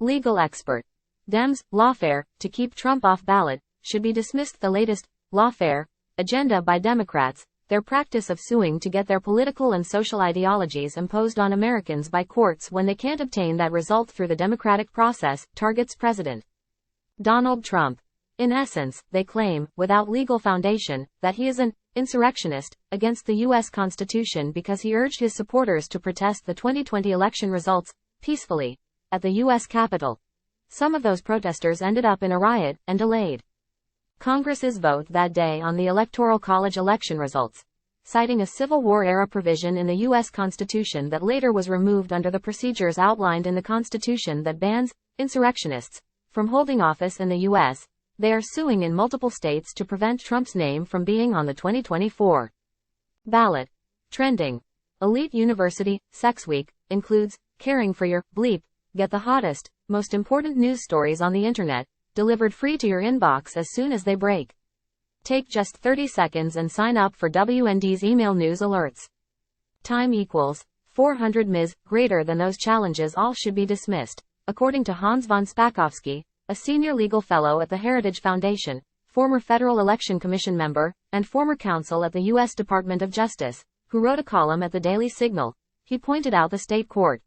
Legal expert. Dems, lawfare, to keep Trump off ballot, should be dismissed. The latest lawfare agenda by Democrats, their practice of suing to get their political and social ideologies imposed on Americans by courts when they can't obtain that result through the democratic process, targets President Donald Trump. In essence, they claim, without legal foundation, that he is an insurrectionist against the U.S. Constitution because he urged his supporters to protest the 2020 election results peacefully at the U.S. Capitol. Some of those protesters ended up in a riot and delayed Congress's vote that day on the Electoral College election results, citing a Civil War-era provision in the U.S. Constitution that later was removed under the procedures outlined in the Constitution that bans insurrectionists from holding office in the U.S. They are suing in multiple states to prevent Trump's name from being on the 2024 ballot. Trending. Elite University, Sex Week, includes, caring for your bleep, get the hottest, most important news stories on the internet, delivered free to your inbox as soon as they break. Take just 30 seconds and sign up for WND's email news alerts. Time equals 400 ms. Greater than those challenges all should be dismissed, according to Hans von Spakovsky, a senior legal fellow at the Heritage Foundation, former Federal Election Commission member, and former counsel at the U.S. Department of Justice, who wrote a column at the Daily Signal. He pointed out the state court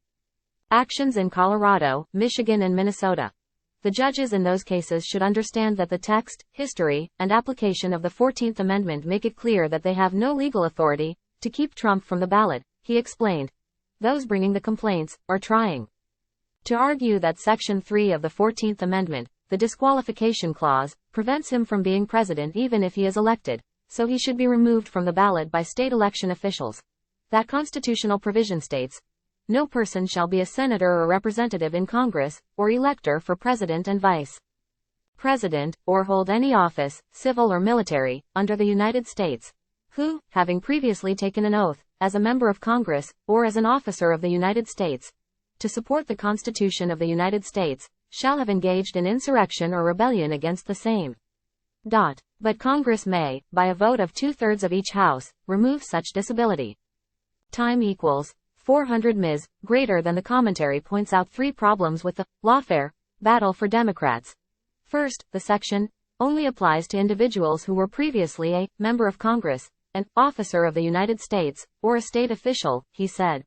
actions in Colorado, Michigan and Minnesota. The judges in those cases should understand that the text, history, and application of the 14th Amendment make it clear that they have no legal authority to keep Trump from the ballot, he explained. Those bringing the complaints are trying to argue that Section 3 of the 14th Amendment, the disqualification clause, prevents him from being president even if he is elected, so he should be removed from the ballot by state election officials. That constitutional provision states, no person shall be a senator or representative in Congress, or elector for president and vice president, or hold any office, civil or military, under the United States, who, having previously taken an oath, as a member of Congress, or as an officer of the United States, to support the Constitution of the United States, shall have engaged in insurrection or rebellion against the same. But Congress may, by a vote of 2/3 of each house, remove such disability. Time equals 400 ms. Greater than. The commentary points out three problems with the lawfare battle for Democrats. First, the section only applies to individuals who were previously a member of Congress, an officer of the United States, or a state official, he said.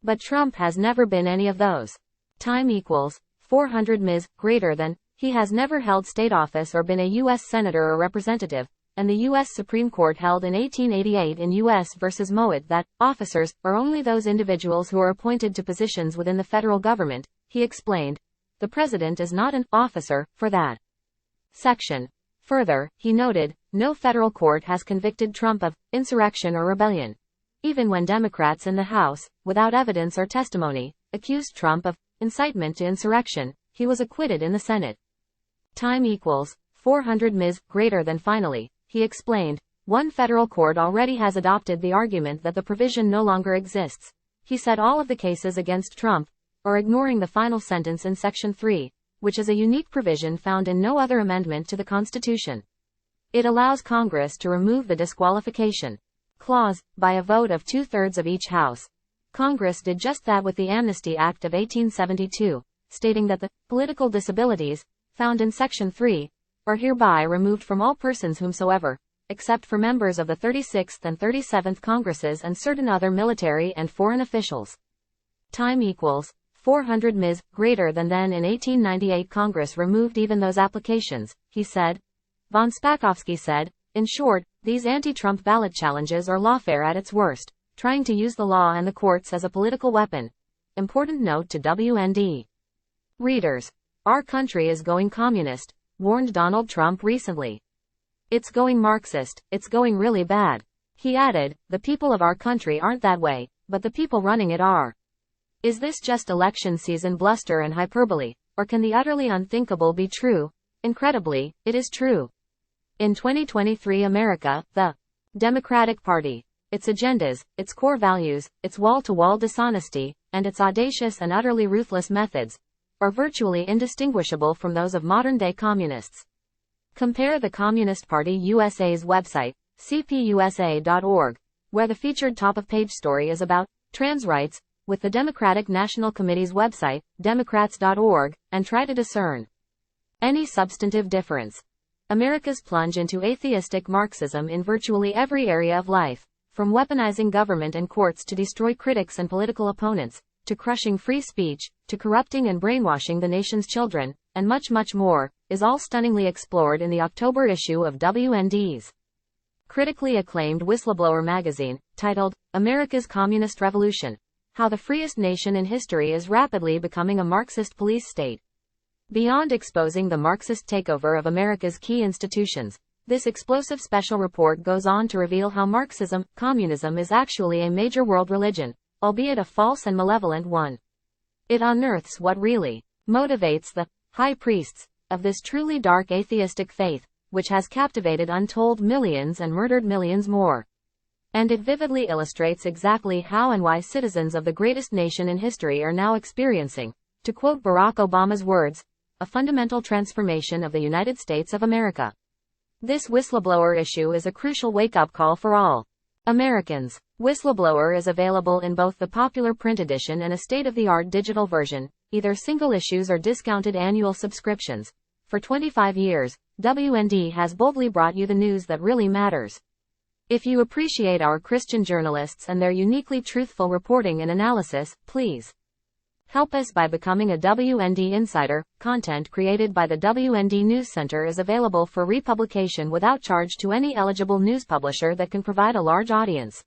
But Trump has never been any of those. Time equals 400 ms. Greater than. He has never held state office or been a U.S. senator or representative, and the U.S. Supreme Court held in 1888 in U.S. v. Mowat that officers are only those individuals who are appointed to positions within the federal government, he explained. The president is not an officer for that section. Further, he noted, no federal court has convicted Trump of insurrection or rebellion. Even when Democrats in the House, without evidence or testimony, accused Trump of incitement to insurrection, he was acquitted in the Senate. Time equals 400 ms. Greater than. Finally, he explained, one federal court already has adopted the argument that the provision no longer exists. He said all of the cases against Trump are ignoring the final sentence in Section 3, which is a unique provision found in no other amendment to the Constitution. It allows Congress to remove the disqualification clause by a vote of 2/3 of each house. Congress did just that with the Amnesty Act of 1872, stating that the political disabilities found in Section 3 are hereby removed from all persons whomsoever, except for members of the 36th and 37th Congresses and certain other military and foreign officials. Time equals 400 ms. Greater than. Then in 1898 Congress removed even those applications, he said. Von Spakovsky said, in short, these anti-Trump ballot challenges are lawfare at its worst, trying to use the law and the courts as a political weapon. Important note to WND readers. Our country is going communist, warned Donald Trump recently. It's going Marxist, it's going really bad. He added, the people of our country aren't that way, but the people running it are. Is this just election season bluster and hyperbole, or can the utterly unthinkable be true? Incredibly, it is true. In 2023 America, the Democratic Party, its agendas, its core values, its wall-to-wall dishonesty, and its audacious and utterly ruthless methods, are virtually indistinguishable from those of modern-day communists. Compare the Communist Party USA's website, cpusa.org, where the featured top-of-page story is about trans rights, with the Democratic National Committee's website, democrats.org, and try to discern any substantive difference. America's plunge into atheistic Marxism in virtually every area of life, from weaponizing government and courts to destroy critics and political opponents, to crushing free speech, to corrupting and brainwashing the nation's children, and much, much more, is all stunningly explored in the October issue of WND's critically acclaimed whistleblower magazine, titled, America's Communist Revolution: How the Freest Nation in History is Rapidly Becoming a Marxist Police State. Beyond exposing the Marxist takeover of America's key institutions, this explosive special report goes on to reveal how Marxism, communism is actually a major world religion, albeit a false and malevolent one. It unearths what really motivates the high priests of this truly dark atheistic faith, which has captivated untold millions and murdered millions more. And it vividly illustrates exactly how and why citizens of the greatest nation in history are now experiencing, to quote Barack Obama's words, a fundamental transformation of the United States of America. This whistleblower issue is a crucial wake-up call for all Americans. Whistleblower is available in both the popular print edition and a state-of-the-art digital version, either single issues or discounted annual subscriptions. For 25 years, WND has boldly brought you the news that really matters. If you appreciate our Christian journalists and their uniquely truthful reporting and analysis, please help us by becoming a WND insider. Content created by the WND News Center is available for republication without charge to any eligible news publisher that can provide a large audience.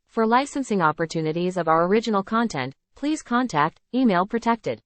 For licensing opportunities of our original content, please contact email protected.